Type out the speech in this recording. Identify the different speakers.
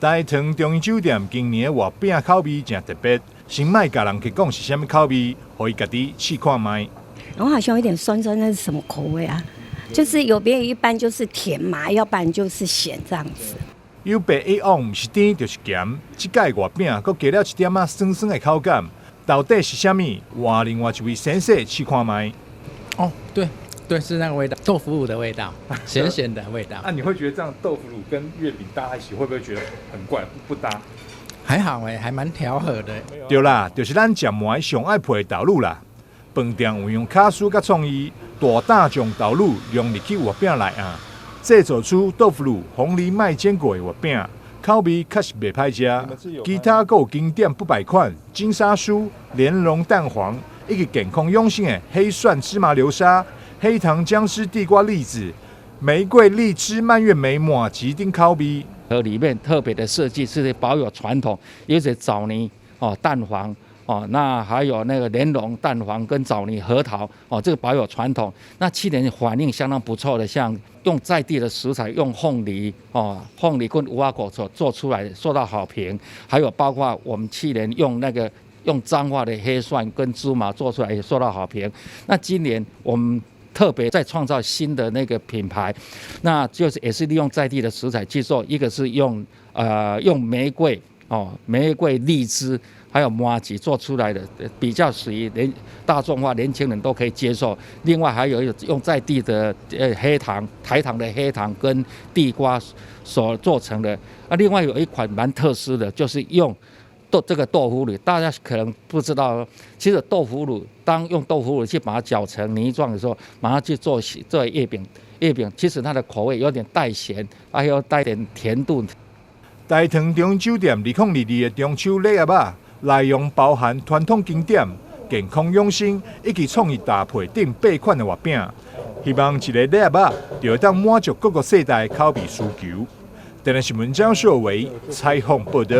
Speaker 1: 大堂中医酒店今年的月饼口味真特别，先莫甲人去讲是什么口味，互伊家己试看卖。
Speaker 2: 然后好像有点酸酸，那是什么口味啊？就是有别人一般就是甜嘛，要不然就是咸这样子。
Speaker 1: 有别以往，毋是甜就是咸，即届月饼佫加了一点仔酸酸的口感，到底是啥物？换另外一位先生试看卖。
Speaker 3: 哦，对，是那个味道，豆腐乳的味道，咸咸的味道。
Speaker 1: 你会觉得这样豆腐乳跟月饼搭在一起，会不会觉得很怪，不搭？
Speaker 3: 还好还蛮调和的。
Speaker 1: 对啦，就是咱食糜上爱配的豆乳啦。饭店有用卡斯甲创意，大胆将豆乳融入去月饼内啊，制作出豆腐乳红梨麦煎过的月饼，口味确实袂歹食。其他还有经典不败款金沙酥、莲蓉蛋黄，以及健康用心的黑蒜芝麻流沙、黑糖姜丝地瓜栗子、玫瑰荔枝蔓越莓麻吉丁口味。
Speaker 4: 和里面特别的设计是保有传统，有些枣泥蛋黄那还有那个莲蓉蛋黄跟枣泥核桃这个保有传统。那去年反应相当不错的，像用在地的食材，用凤梨凤梨跟无花果所做出来的，受到好评。还有包括我们去年用彰化的黑蒜跟芝麻做出来，也受到好评。那今年我们特别在创造新的那个品牌，那就是也是利用在地的食材去做，一个是用玫瑰玫瑰荔枝还有麻糬做出来的，比较属于大众化，年轻人都可以接受。另外还有用在地的黑糖，台糖的黑糖跟地瓜所做成的。另外有一款蛮特殊的，就是用这个豆腐乳，大家可能不知道，其实豆腐乳当用豆腐乳去把它搅成泥状的时候，马上去做月饼。月饼其实它的口味有点带咸，还有带点甜度。
Speaker 1: 大堂中医酒店2022的中秋礼盒啊，内容包含传统经典、健康养生以及创意搭配等8款的月饼，希望一个礼盒啊，就会当满足各个世代的口味需求。台南新闻张硕维采访报道。